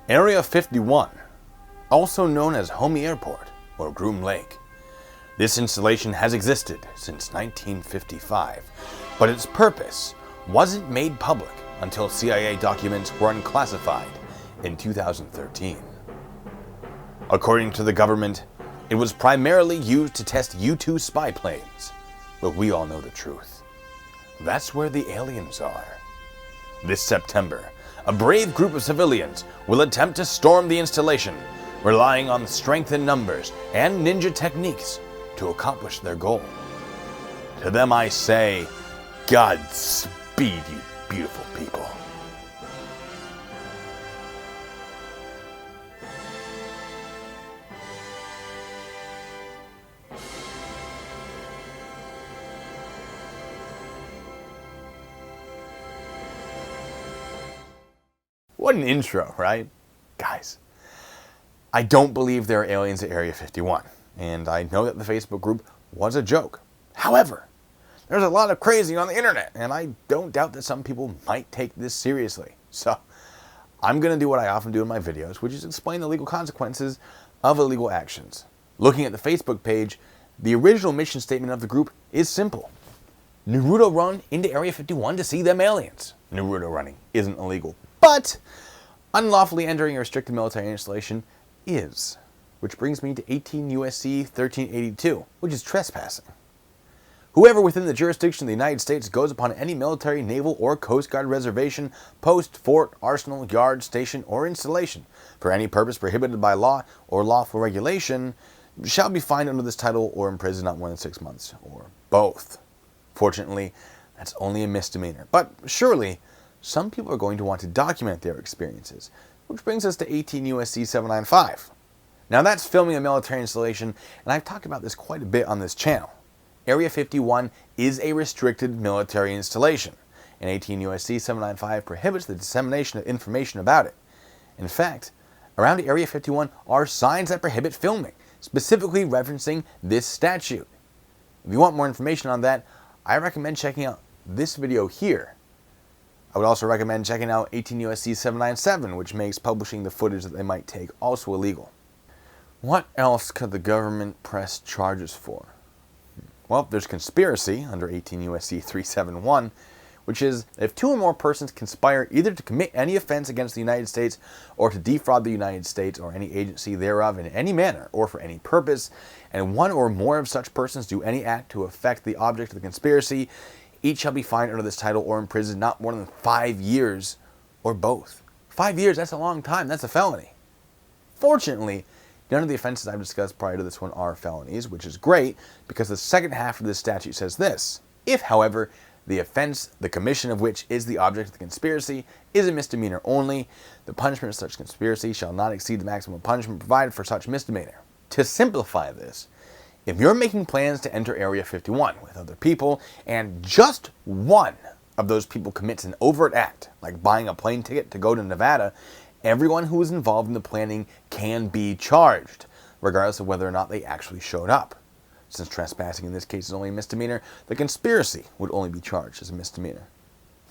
Area 51, also known as Homey Airport or Groom Lake. This installation has existed since 1955, but its purpose wasn't made public until CIA documents were unclassified in 2013. According to the government, it was primarily used to test U-2 spy planes, but we all know the truth. That's where the aliens are. This September, a brave group of civilians will attempt to storm the installation, relying on strength in numbers and ninja techniques to accomplish their goal. To them I say, Godspeed, you beautiful people. What an intro, right? Guys, I don't believe there are aliens at Area 51, and I know that the Facebook group was a joke. However, there's a lot of crazy on the internet, and I don't doubt that some people might take this seriously. So, I'm going to do what I often do in my videos, which is explain the legal consequences of illegal actions. Looking at the Facebook page, the original mission statement of the group is simple. Naruto run into Area 51 to see them aliens. Naruto running isn't illegal, but unlawfully entering a restricted military installation is. Which brings me to 18 U.S.C. 1382, which is trespassing. Whoever within the jurisdiction of the United States goes upon any military, naval, or Coast Guard reservation, post, fort, arsenal, yard, station, or installation for any purpose prohibited by law or lawful regulation shall be fined under this title or imprisoned not more than 6 months, or both. Fortunately, that's only a misdemeanor, but surely some people are going to want to document their experiences, which brings us to 18 U.S.C. 795. Now that's filming a military installation, and I've talked about this quite a bit on this channel. Area 51 is a restricted military installation, and 18 U.S.C. 795 prohibits the dissemination of information about it. In fact, around Area 51 are signs that prohibit filming, specifically referencing this statute. If you want more information on that, I recommend checking out this video here. I would also recommend checking out 18 U.S.C. 797, which makes publishing the footage that they might take also illegal. What else could the government press charges for? Well, there's conspiracy under 18 U.S.C. 371, which is if two or more persons conspire either to commit any offense against the United States or to defraud the United States or any agency thereof in any manner or for any purpose, and one or more of such persons do any act to affect the object of the conspiracy, each shall be fined under this title or imprisoned not more than 5 years or both. 5 years, that's a long time. That's a felony. Fortunately, none of the offenses I've discussed prior to this one are felonies, which is great because the second half of this statute says this. If, however, the offense, the commission of which is the object of the conspiracy, is a misdemeanor only, the punishment of such conspiracy shall not exceed the maximum punishment provided for such misdemeanor. To simplify this, if you're making plans to enter Area 51 with other people, and just one of those people commits an overt act, like buying a plane ticket to go to Nevada, everyone who is involved in the planning can be charged, regardless of whether or not they actually showed up. Since trespassing in this case is only a misdemeanor, the conspiracy would only be charged as a misdemeanor.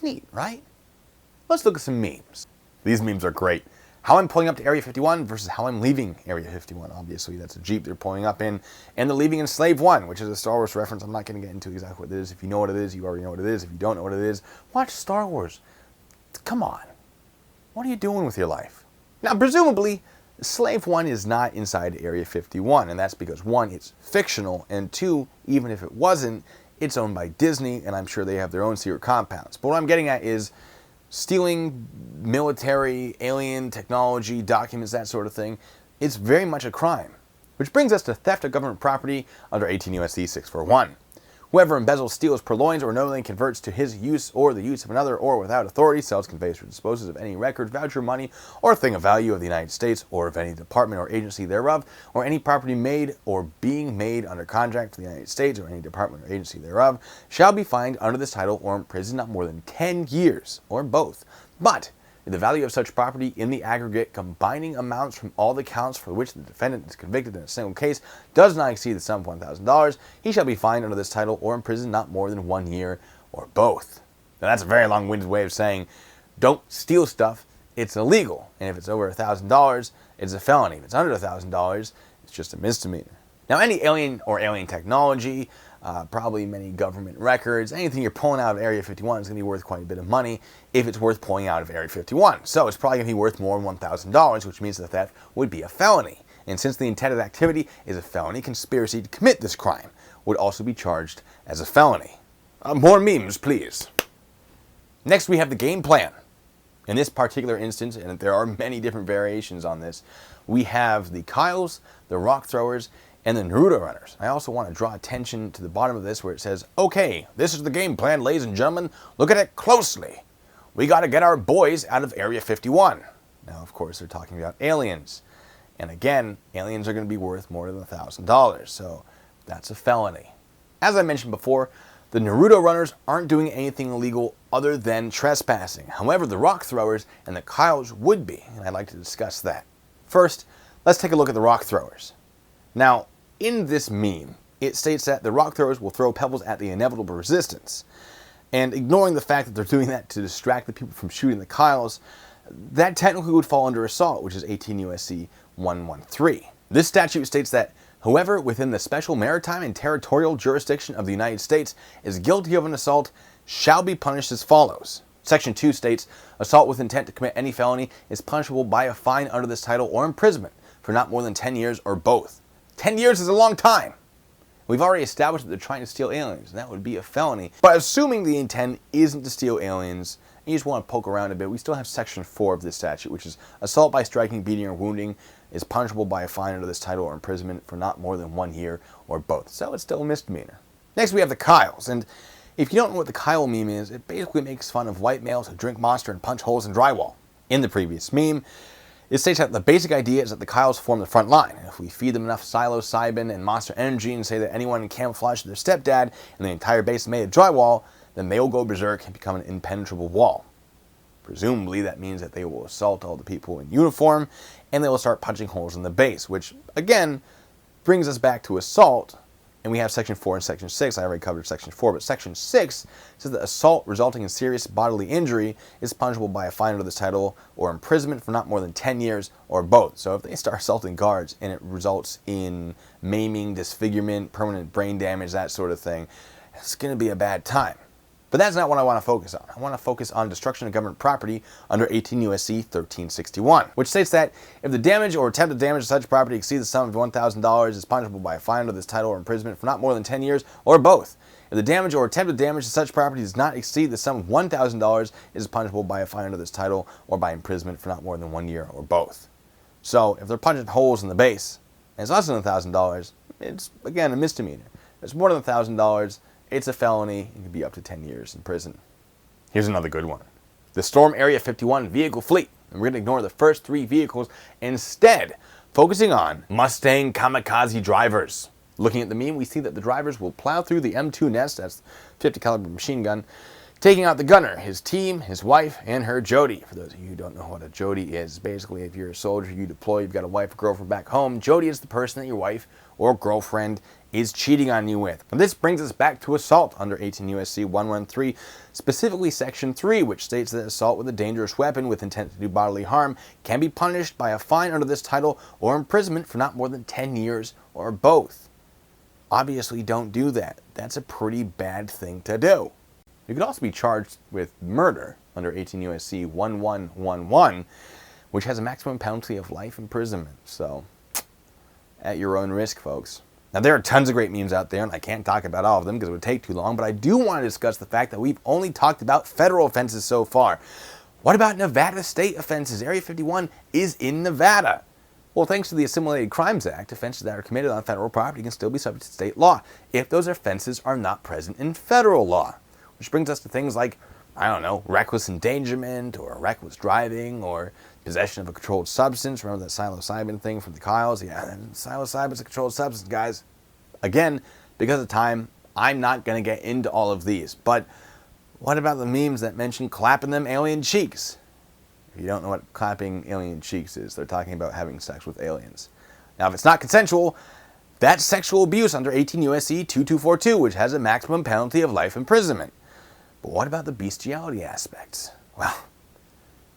Neat, right? Let's look at some memes. These memes are great. How I'm pulling up to Area 51 versus how I'm leaving Area 51. Obviously, that's a Jeep they're pulling up in. And the leaving in Slave 1, which is a Star Wars reference. I'm not going to get into exactly what it is. If you know what it is, you already know what it is. If you don't know what it is, watch Star Wars. Come on. What are you doing with your life? Now, presumably, Slave 1 is not inside Area 51. And that's because, 1, it's fictional. And 2, even if it wasn't, it's owned by Disney. And I'm sure they have their own secret compounds. But what I'm getting at is stealing military, alien technology, documents, that sort of thing, it's very much a crime. Which brings us to theft of government property under 18 U.S.C. 641. Whoever embezzles, steals, purloins, or knowingly converts to his use or the use of another or without authority, sells, conveys, or disposes of any record, voucher, money, or thing of value of the United States or of any department or agency thereof, or any property made or being made under contract for the United States or any department or agency thereof, shall be fined under this title or imprisoned not more than 10 years, or both. But if the value of such property in the aggregate, combining amounts from all the counts for which the defendant is convicted in a single case, does not exceed the sum of $1,000, he shall be fined under this title or imprisoned not more than 1 year, or both. Now that's a very long-winded way of saying, don't steal stuff it's illegal. And if it's over $1,000, it's a felony. If it's under $1,000, it's just a misdemeanor. Now, any alien or alien technology, probably many government records, anything you're pulling out of Area 51 is going to be worth quite a bit of money if it's worth pulling out of Area 51. So it's probably going to be worth more than $1,000, which means that theft would be a felony. And since the intended activity is a felony, conspiracy to commit this crime would also be charged as a felony. More memes, please. Next, we have the game plan. In this particular instance, and there are many different variations on this, we have the Kyles, the Rock Throwers, and the Naruto Runners. I also want to draw attention to the bottom of this where it says, okay, this is the game plan, ladies and gentlemen. Look at it closely. We got to get our boys out of Area 51. Now, of course, they're talking about aliens. And again, aliens are going to be worth more than $1,000, so that's a felony. As I mentioned before, the Naruto Runners aren't doing anything illegal other than trespassing. However, the Rock Throwers and the Kyles would be, and I'd like to discuss that. First, let's take a look at the Rock Throwers. Now, in this meme, it states that the Rock Throwers will throw pebbles at the inevitable resistance. And ignoring the fact that they're doing that to distract the people from shooting the Kyles, that technically would fall under assault, which is 18 U.S.C. 113. This statute states that whoever within the special maritime and territorial jurisdiction of the United States is guilty of an assault shall be punished as follows. Section 2 states, assault with intent to commit any felony is punishable by a fine under this title or imprisonment for not more than 10 years or both. 10 years is a long time. We've already established that they're trying to steal aliens, and that would be a felony. But assuming the intent isn't to steal aliens, and you just want to poke around a bit, we still have Section 4 of this statute, which is assault by striking, beating, or wounding is punishable by a fine under this title or imprisonment for not more than 1 year or both. So it's still a misdemeanor. Next, we have the Kyles, and if you don't know what the Kyle meme is, it basically makes fun of white males who drink Monster and punch holes in drywall. In the previous meme, it states that the basic idea is that the Kyles form the front line. And if we feed them enough psilocybin and Monster Energy and say that anyone in camouflage is their stepdad and the entire base is made of drywall, then they will go berserk and become an impenetrable wall. Presumably that means that they will assault all the people in uniform and they will start punching holes in the base, which again brings us back to assault. And we have Section 4 and Section 6. I already covered Section 4, but Section 6 says that assault resulting in serious bodily injury is punishable by a fine under this title or imprisonment for not more than 10 years or both. So if they start assaulting guards and it results in maiming, disfigurement, permanent brain damage, that sort of thing, it's going to be a bad time. But that's not what I want to focus on. I want to focus on destruction of government property under 18 U.S.C. 1361, which states that if the damage or attempted damage to such property exceeds the sum of $1,000, is punishable by a fine under this title or imprisonment for not more than 10 years or both. If the damage or attempted damage to such property does not exceed the sum of $1,000, it is punishable by a fine under this title or by imprisonment for not more than 1 year or both. So if they're punching holes in the base and it's less than $1,000, it's again a misdemeanor. If it's more than $1,000, it's a felony and can be up to 10 years in prison. Here's another good one. The Storm Area 51 vehicle fleet. And we're going to ignore the first 3 vehicles, instead focusing on Mustang kamikaze drivers. Looking at the meme, we see that the drivers will plow through the M2 nest, that's 50 caliber machine gun, taking out the gunner, his team, his wife, and her Jody. For those of you who don't know what a Jody is, basically if you're a soldier, you deploy, you've got a wife or girlfriend back home, Jody is the person that your wife or girlfriend is cheating on you with. And this brings us back to assault under 18 U.S.C. 113, specifically Section 3, which states that assault with a dangerous weapon with intent to do bodily harm can be punished by a fine under this title or imprisonment for not more than 10 years or both. Obviously, don't do that. That's a pretty bad thing to do. You could also be charged with murder under 18 U.S.C. 1111, which has a maximum penalty of life imprisonment. So, at your own risk, folks. Now, there are tons of great memes out there, and I can't talk about all of them because it would take too long, but I do want to discuss the fact that we've only talked about federal offenses so far. What about Nevada state offenses? Area 51 is in Nevada. Well, thanks to the Assimilated Crimes Act, offenses that are committed on federal property can still be subject to state law if those offenses are not present in federal law. Which brings us to things like, I don't know, reckless endangerment or reckless driving or possession of a controlled substance. Remember that psilocybin thing from the Kyles? Yeah, psilocybin's a controlled substance, guys. Again, because of time, I'm not going to get into all of these. But what about the memes that mention clapping them alien cheeks? If you don't know what clapping alien cheeks is, they're talking about having sex with aliens. Now, if it's not consensual, that's sexual abuse under 18 U.S.C. 2242, which has a maximum penalty of life imprisonment. But what about the bestiality aspects? Well,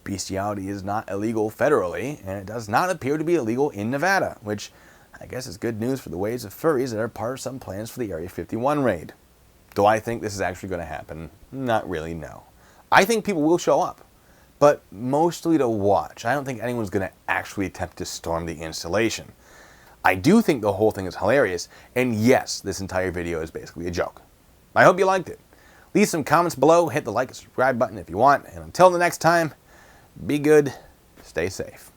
bestiality is not illegal federally, and it does not appear to be illegal in Nevada, which I guess is good news for the waves of furries that are part of some plans for the Area 51 raid. Do I think this is actually going to happen? Not really, no. I think people will show up, but mostly to watch. I don't think anyone's going to actually attempt to storm the installation. I do think the whole thing is hilarious, and yes, this entire video is basically a joke. I hope you liked it. Leave some comments below, hit the like and subscribe button if you want, and until the next time, be good, stay safe.